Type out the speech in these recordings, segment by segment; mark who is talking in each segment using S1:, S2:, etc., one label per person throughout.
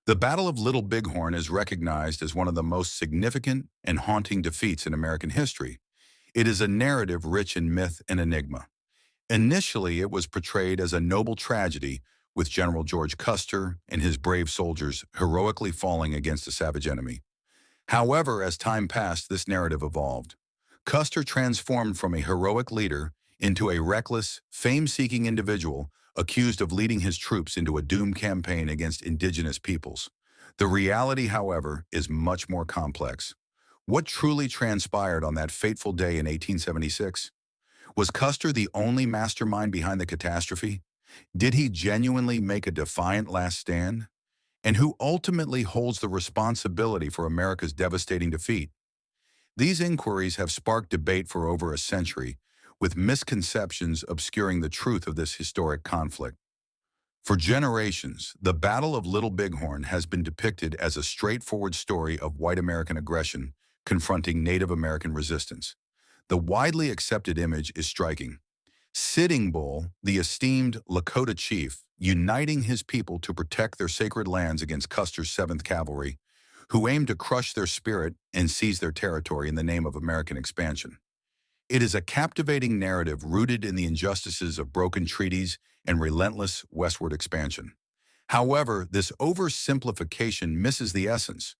S1: The Battle of Little Bighorn is recognized as one of the most significant and haunting defeats in American history. It is a narrative rich in myth and enigma. Initially, it was portrayed as a noble tragedy, with General George Custer and his brave soldiers heroically falling against a savage enemy. However, as time passed, this narrative evolved. Custer transformed from a heroic leader into a reckless, fame-seeking individual accused of leading his troops into a doomed campaign against indigenous peoples. The reality, however, is much more complex. What truly transpired on that fateful day in 1876? Was Custer the only mastermind behind the catastrophe? Did he genuinely make a defiant last stand? And who ultimately holds the responsibility for America's devastating defeat? These inquiries have sparked debate for over a century, with misconceptions obscuring the truth of this historic conflict. For generations, the Battle of Little Bighorn has been depicted as a straightforward story of white American aggression confronting Native American resistance. The widely accepted image is striking. Sitting Bull, the esteemed Lakota chief, uniting his people to protect their sacred lands against Custer's 7th Cavalry, who aimed to crush their spirit and seize their territory in the name of American expansion. It is a captivating narrative rooted in the injustices of broken treaties and relentless westward expansion. However, this oversimplification misses the essence,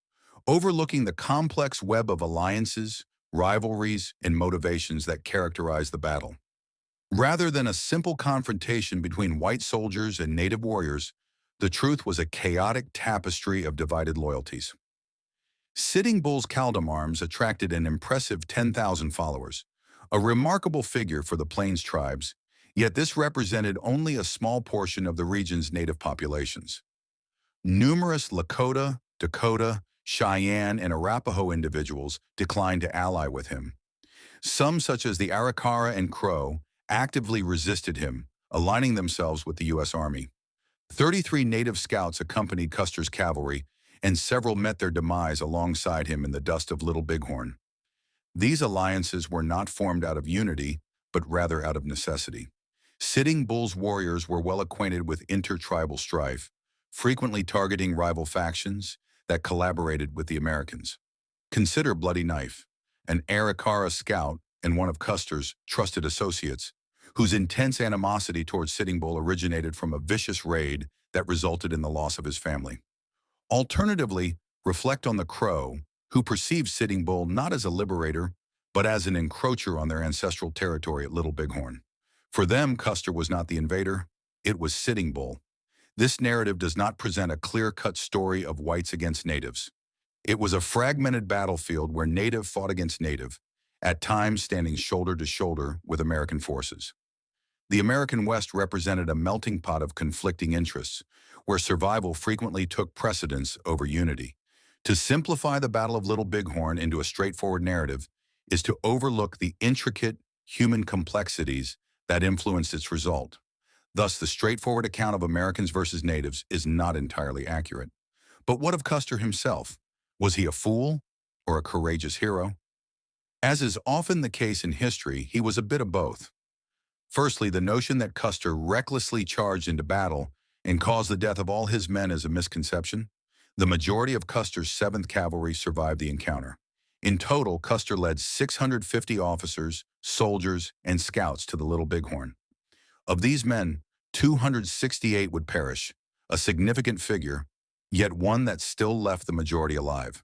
S1: overlooking the complex web of alliances, rivalries, and motivations that characterize the battle. Rather than a simple confrontation between white soldiers and native warriors, the truth was a chaotic tapestry of divided loyalties. Sitting Bull's Caldam arms attracted an impressive 10,000 followers, a remarkable figure for the Plains tribes, yet this represented only a small portion of the region's native populations. Numerous Lakota, Dakota, Cheyenne, and Arapaho individuals declined to ally with him. Some, such as the Arikara and Crow, actively resisted him, aligning themselves with the U.S. Army. 33 native scouts accompanied Custer's cavalry, and several met their demise alongside him in the dust of Little Bighorn. These alliances were not formed out of unity, but rather out of necessity. Sitting Bull's warriors were well acquainted with intertribal strife, frequently targeting rival factions that collaborated with the Americans. Consider Bloody Knife, an Arikara scout and one of Custer's trusted associates, whose intense animosity towards Sitting Bull originated from a vicious raid that resulted in the loss of his family. Alternatively, reflect on the Crow, who perceived Sitting Bull not as a liberator, but as an encroacher on their ancestral territory at Little Bighorn. For them, Custer was not the invader, it was Sitting Bull. This narrative does not present a clear-cut story of whites against natives. It was a fragmented battlefield where native fought against native, at times standing shoulder to shoulder with American forces. The American West represented a melting pot of conflicting interests, where survival frequently took precedence over unity. To simplify the Battle of Little Bighorn into a straightforward narrative is to overlook the intricate human complexities that influenced its result. Thus, the straightforward account of Americans versus natives is not entirely accurate. But what of Custer himself? Was he a fool or a courageous hero? As is often the case in history, he was a bit of both. Firstly, the notion that Custer recklessly charged into battle and caused the death of all his men is a misconception. The majority of Custer's 7th Cavalry survived the encounter. In total, Custer led 650 officers, soldiers, and scouts to the Little Bighorn. Of these men, 268 would perish, a significant figure, yet one that still left the majority alive.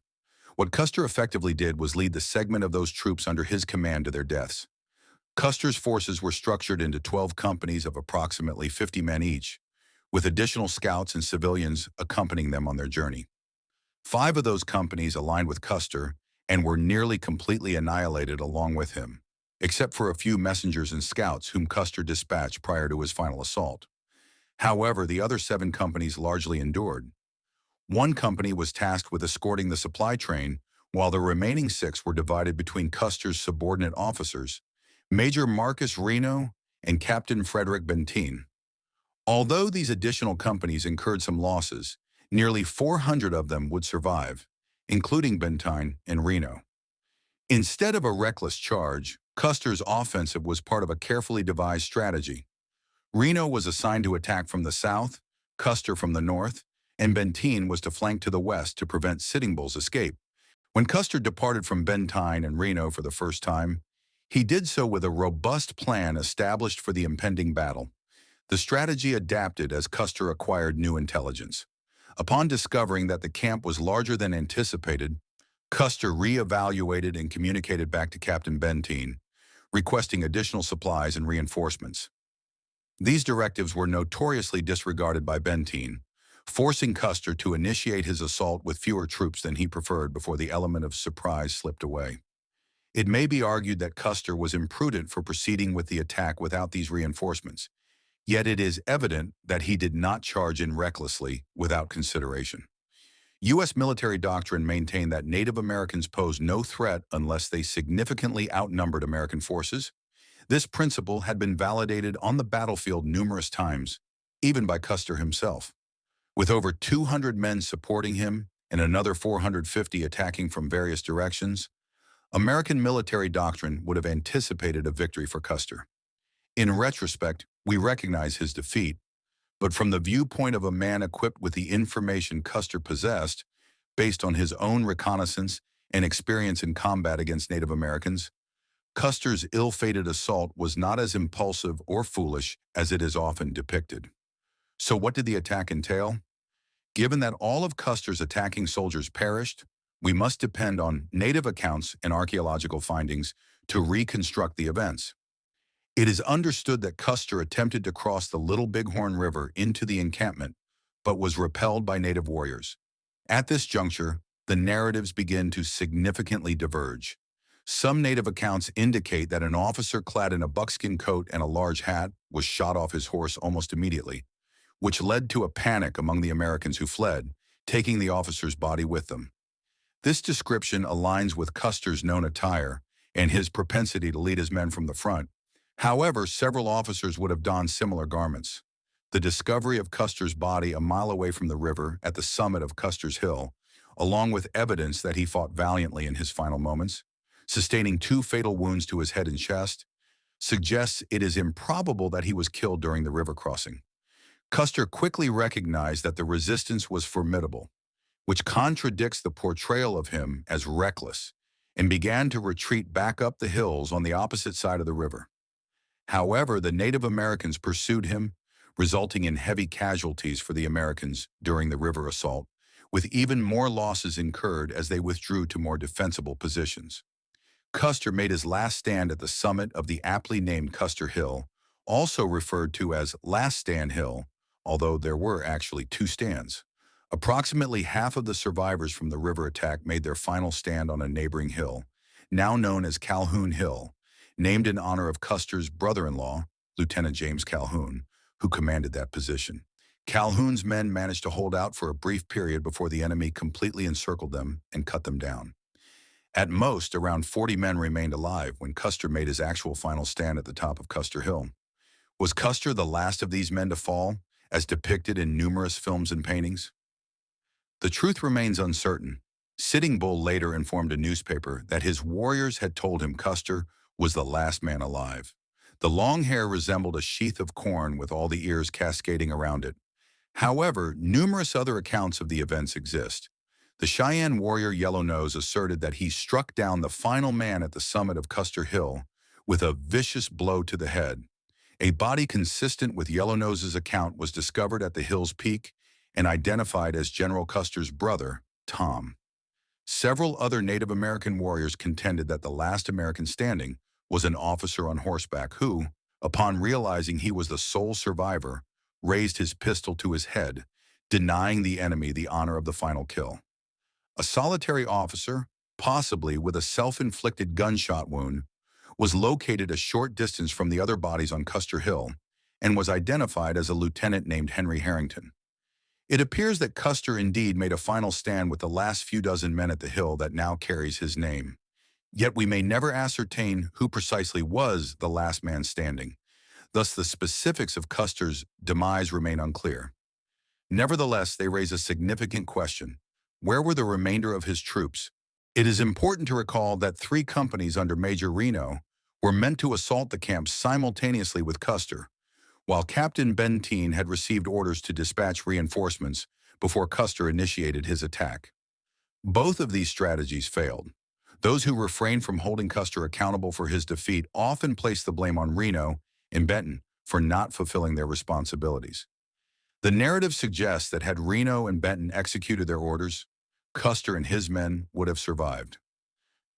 S1: What Custer effectively did was lead the segment of those troops under his command to their deaths. Custer's forces were structured into 12 companies of approximately 50 men each, with additional scouts and civilians accompanying them on their journey. 5 of those companies aligned with Custer and were nearly completely annihilated along with him, except for a few messengers and scouts whom Custer dispatched prior to his final assault. However, the other 7 companies largely endured. One company was tasked with escorting the supply train, while the remaining 6 were divided between Custer's subordinate officers, Major Marcus Reno and Captain Frederick Benteen. Although these additional companies incurred some losses, nearly 400 of them would survive, including Benteen and Reno. Instead of a reckless charge, Custer's offensive was part of a carefully devised strategy. Reno was assigned to attack from the south, Custer from the north, and Benteen was to flank to the west to prevent Sitting Bull's escape. When Custer departed from Benteen and Reno for the first time, he did so with a robust plan established for the impending battle. The strategy adapted as Custer acquired new intelligence. Upon discovering that the camp was larger than anticipated, Custer re-evaluated and communicated back to Captain Benteen, requesting additional supplies and reinforcements. These directives were notoriously disregarded by Benteen, forcing Custer to initiate his assault with fewer troops than he preferred before the element of surprise slipped away. It may be argued that Custer was imprudent for proceeding with the attack without these reinforcements, yet it is evident that he did not charge in recklessly without consideration. U.S. military doctrine maintained that Native Americans posed no threat unless they significantly outnumbered American forces. This principle had been validated on the battlefield numerous times, even by Custer himself. With over 200 men supporting him and another 450 attacking from various directions, American military doctrine would have anticipated a victory for Custer. In retrospect, we recognize his defeat, but from the viewpoint of a man equipped with the information Custer possessed, based on his own reconnaissance and experience in combat against Native Americans, Custer's ill-fated assault was not as impulsive or foolish as it is often depicted. So what did the attack entail? Given that all of Custer's attacking soldiers perished, we must depend on native accounts and archaeological findings to reconstruct the events. It is understood that Custer attempted to cross the Little Bighorn River into the encampment, but was repelled by native warriors. At this juncture, the narratives begin to significantly diverge. Some native accounts indicate that an officer clad in a buckskin coat and a large hat was shot off his horse almost immediately, which led to a panic among the Americans who fled, taking the officer's body with them. This description aligns with Custer's known attire and his propensity to lead his men from the front. However, several officers would have donned similar garments. The discovery of Custer's body a mile away from the river at the summit of Custer's Hill, along with evidence that he fought valiantly in his final moments, sustaining 2 fatal wounds to his head and chest, suggests it is improbable that he was killed during the river crossing. Custer quickly recognized that the resistance was formidable, which contradicts the portrayal of him as reckless, and began to retreat back up the hills on the opposite side of the river. However, the Native Americans pursued him, resulting in heavy casualties for the Americans during the river assault, with even more losses incurred as they withdrew to more defensible positions. Custer made his last stand at the summit of the aptly named Custer Hill, also referred to as Last Stand Hill, although there were actually 2 stands. Approximately half of the survivors from the river attack made their final stand on a neighboring hill, now known as Calhoun Hill, named in honor of Custer's brother-in-law, Lieutenant James Calhoun, who commanded that position. Calhoun's men managed to hold out for a brief period before the enemy completely encircled them and cut them down. At most, around 40 men remained alive when Custer made his actual final stand at the top of Custer Hill. Was Custer the last of these men to fall, as depicted in numerous films and paintings? The truth remains uncertain. Sitting Bull later informed a newspaper that his warriors had told him Custer was the last man alive. The long hair resembled a sheath of corn with all the ears cascading around it. However, numerous other accounts of the events exist. The Cheyenne warrior Yellow Nose asserted that he struck down the final man at the summit of Custer Hill with a vicious blow to the head. A body consistent with Yellow Nose's account was discovered at the hill's peak and identified as General Custer's brother, Tom. Several other Native American warriors contended that the last American standing was an officer on horseback who, upon realizing he was the sole survivor, raised his pistol to his head, denying the enemy the honor of the final kill. A solitary officer, possibly with a self-inflicted gunshot wound, was located a short distance from the other bodies on Custer Hill and was identified as a lieutenant named Henry Harrington. It appears that Custer indeed made a final stand with the last few dozen men at the hill that now carries his name. Yet we may never ascertain who precisely was the last man standing. Thus, the specifics of Custer's demise remain unclear. Nevertheless, they raise a significant question. Where were the remainder of his troops? It is important to recall that 3 companies under Major Reno were meant to assault the camp simultaneously with Custer, while Captain Benteen had received orders to dispatch reinforcements before Custer initiated his attack. Both of these strategies failed. Those who refrained from holding Custer accountable for his defeat often placed the blame on Reno and Benton for not fulfilling their responsibilities. The narrative suggests that had Reno and Benton executed their orders, Custer and his men would have survived.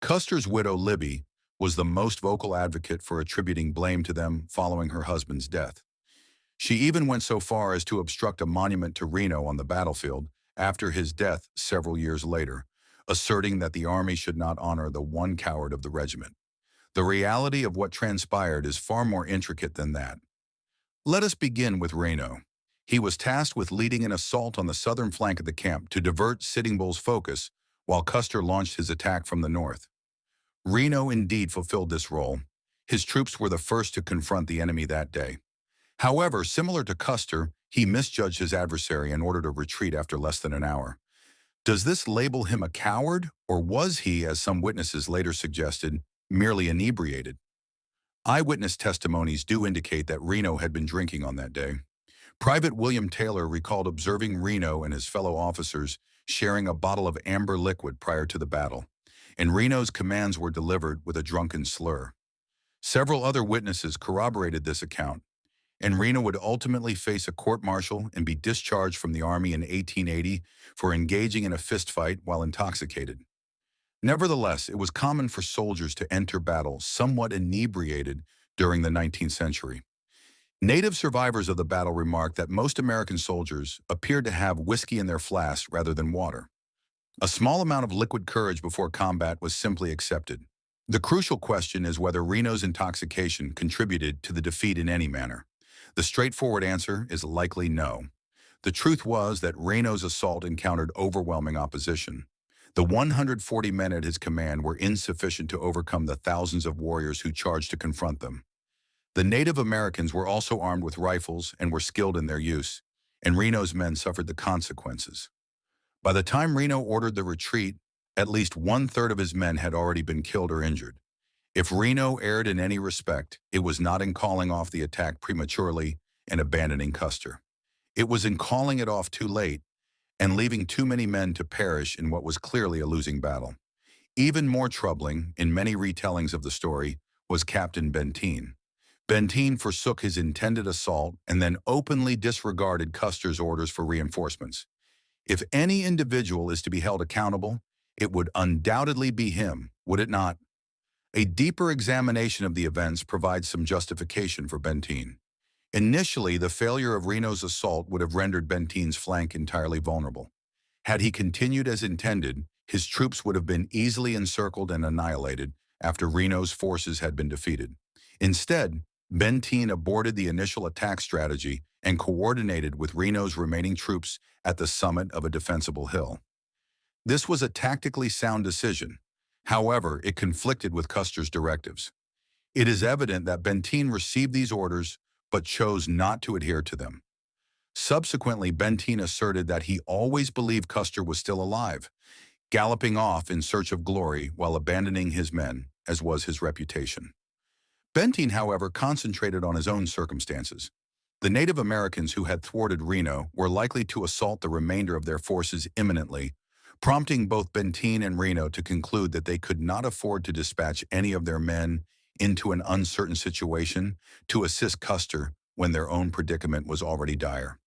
S1: Custer's widow, Libby, was the most vocal advocate for attributing blame to them following her husband's death. She even went so far as to obstruct a monument to Reno on the battlefield after his death several years later, asserting that the Army should not honor the one coward of the regiment. The reality of what transpired is far more intricate than that. Let us begin with Reno. He was tasked with leading an assault on the southern flank of the camp to divert Sitting Bull's focus while Custer launched his attack from the north. Reno indeed fulfilled this role. His troops were the first to confront the enemy that day. However, similar to Custer, he misjudged his adversary and ordered a retreat after less than an hour. Does this label him a coward, or was he, as some witnesses later suggested, merely inebriated? Eyewitness testimonies do indicate that Reno had been drinking on that day. Private William Taylor recalled observing Reno and his fellow officers sharing a bottle of amber liquid prior to the battle, and Reno's commands were delivered with a drunken slur. Several other witnesses corroborated this account, and Reno would ultimately face a court-martial and be discharged from the Army in 1880 for engaging in a fistfight while intoxicated. Nevertheless, it was common for soldiers to enter battle somewhat inebriated during the 19th century. Native survivors of the battle remarked that most American soldiers appeared to have whiskey in their flasks rather than water. A small amount of liquid courage before combat was simply accepted. The crucial question is whether Reno's intoxication contributed to the defeat in any manner. The straightforward answer is likely no. The truth was that Reno's assault encountered overwhelming opposition. The 140 men at his command were insufficient to overcome the thousands of warriors who charged to confront them. The Native Americans were also armed with rifles and were skilled in their use, and Reno's men suffered the consequences. By the time Reno ordered the retreat, at least one-third of his men had already been killed or injured. If Reno erred in any respect, it was not in calling off the attack prematurely and abandoning Custer. It was in calling it off too late and leaving too many men to perish in what was clearly a losing battle. Even more troubling, in many retellings of the story, was Captain Benteen. Benteen forsook his intended assault and then openly disregarded Custer's orders for reinforcements. If any individual is to be held accountable, it would undoubtedly be him, would it not? A deeper examination of the events provides some justification for Benteen. Initially, the failure of Reno's assault would have rendered Benteen's flank entirely vulnerable. Had he continued as intended, his troops would have been easily encircled and annihilated after Reno's forces had been defeated. Instead, Benteen aborted the initial attack strategy and coordinated with Reno's remaining troops at the summit of a defensible hill. This was a tactically sound decision. However, it conflicted with Custer's directives. It is evident that Benteen received these orders but chose not to adhere to them. Subsequently, Benteen asserted that he always believed Custer was still alive, galloping off in search of glory while abandoning his men, as was his reputation. Benteen, however, concentrated on his own circumstances. The Native Americans who had thwarted Reno were likely to assault the remainder of their forces imminently, prompting both Benteen and Reno to conclude that they could not afford to dispatch any of their men into an uncertain situation to assist Custer when their own predicament was already dire.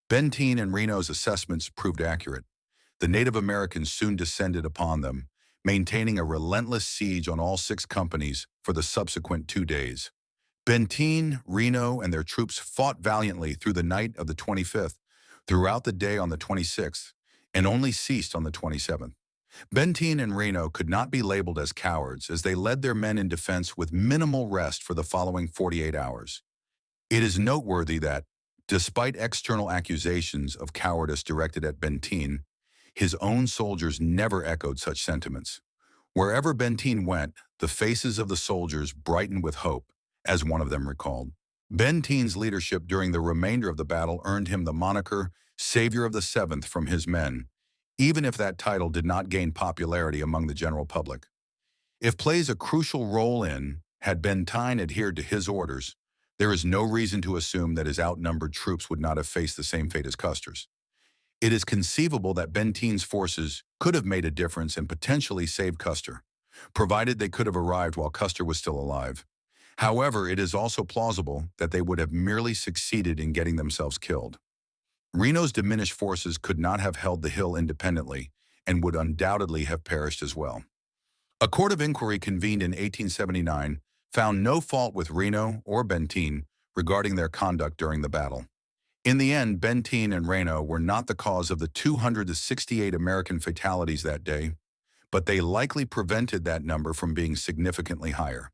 S1: Benteen and Reno's assessments proved accurate. The Native Americans soon descended upon them, maintaining a relentless siege on all 6 companies for the subsequent 2 days. Benteen, Reno, and their troops fought valiantly through the night of the 25th, throughout the day on the 26th, and only ceased on the 27th. Benteen and Reno could not be labeled as cowards as they led their men in defense with minimal rest for the following 48 hours. It is noteworthy that, despite external accusations of cowardice directed at Benteen, his own soldiers never echoed such sentiments. Wherever Benteen went, the faces of the soldiers brightened with hope, as one of them recalled. Benteen's leadership during the remainder of the battle earned him the moniker Savior of the Seventh from his men, even if that title did not gain popularity among the general public. If plays a crucial role in, had Benteen adhered to his orders, there is no reason to assume that his outnumbered troops would not have faced the same fate as Custer's. It is conceivable that Benteen's forces could have made a difference and potentially saved Custer, provided they could have arrived while Custer was still alive. However, it is also plausible that they would have merely succeeded in getting themselves killed. Reno's diminished forces could not have held the hill independently and would undoubtedly have perished as well. A court of inquiry convened in 1879 found no fault with Reno or Benteen regarding their conduct during the battle. In the end, Benteen and Reno were not the cause of the 268 American fatalities that day, but they likely prevented that number from being significantly higher.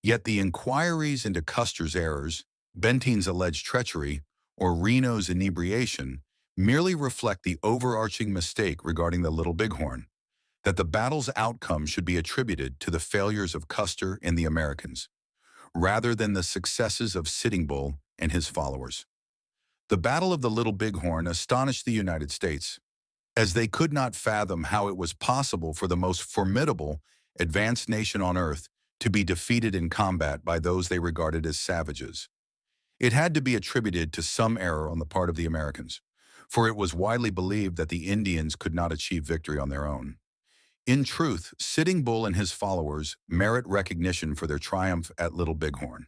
S1: Yet the inquiries into Custer's errors, Benteen's alleged treachery, or Reno's inebriation merely reflect the overarching mistake regarding the Little Bighorn, that the battle's outcome should be attributed to the failures of Custer and the Americans, rather than the successes of Sitting Bull and his followers. The Battle of the Little Bighorn astonished the United States, as they could not fathom how it was possible for the most formidable, advanced nation on earth to be defeated in combat by those they regarded as savages. It had to be attributed to some error on the part of the Americans, for it was widely believed that the Indians could not achieve victory on their own. In truth, Sitting Bull and his followers merit recognition for their triumph at Little Bighorn.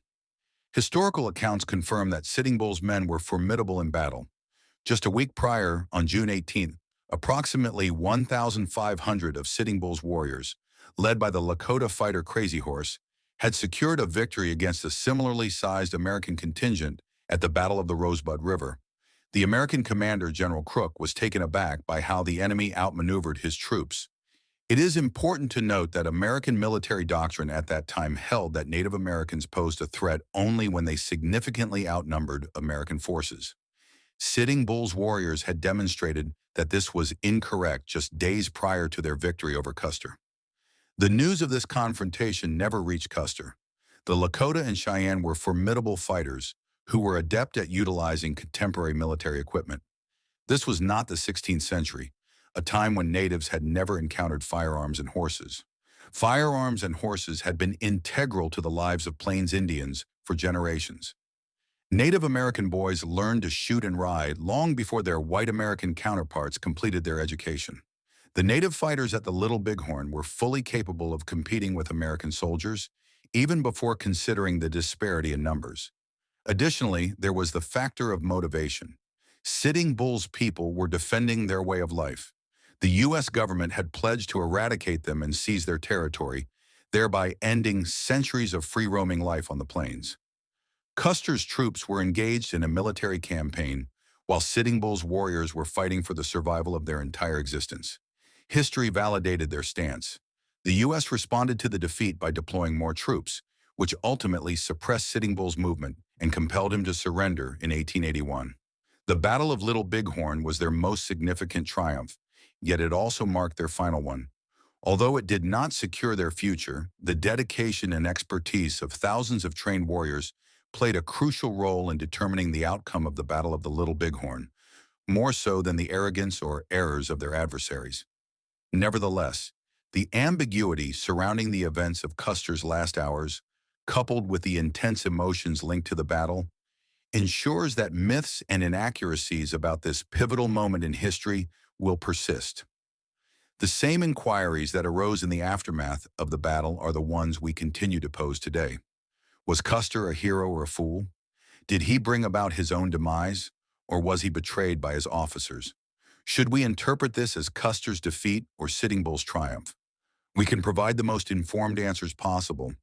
S1: Historical accounts confirm that Sitting Bull's men were formidable in battle. Just a week prior, on June 18th, approximately 1,500 of Sitting Bull's warriors, led by the Lakota fighter Crazy Horse, had secured a victory against a similarly sized American contingent at the Battle of the Rosebud River. The American commander, General Crook, was taken aback by how the enemy outmaneuvered his troops. It is important to note that American military doctrine at that time held that Native Americans posed a threat only when they significantly outnumbered American forces. Sitting Bull's warriors had demonstrated that this was incorrect just days prior to their victory over Custer. The news of this confrontation never reached Custer. The Lakota and Cheyenne were formidable fighters who were adept at utilizing contemporary military equipment. This was not the 16th century, a time when natives had never encountered firearms and horses. Firearms and horses had been integral to the lives of Plains Indians for generations. Native American boys learned to shoot and ride long before their white American counterparts completed their education. The native fighters at the Little Bighorn were fully capable of competing with American soldiers, even before considering the disparity in numbers. Additionally, there was the factor of motivation. Sitting Bull's people were defending their way of life. The U.S. government had pledged to eradicate them and seize their territory, thereby ending centuries of free-roaming life on the plains. Custer's troops were engaged in a military campaign, while Sitting Bull's warriors were fighting for the survival of their entire existence. History validated their stance. The U.S. responded to the defeat by deploying more troops, which ultimately suppressed Sitting Bull's movement and compelled him to surrender in 1881. The Battle of Little Bighorn was their most significant triumph, yet it also marked their final one. Although it did not secure their future, the dedication and expertise of thousands of trained warriors played a crucial role in determining the outcome of the Battle of the Little Bighorn, more so than the arrogance or errors of their adversaries. Nevertheless, the ambiguity surrounding the events of Custer's last hours, coupled with the intense emotions linked to the battle, ensures that myths and inaccuracies about this pivotal moment in history will persist. The same inquiries that arose in the aftermath of the battle are the ones we continue to pose today. Was Custer a hero or a fool? Did he bring about his own demise, or was he betrayed by his officers? Should we interpret this as Custer's defeat or Sitting Bull's triumph? We can provide the most informed answers possible,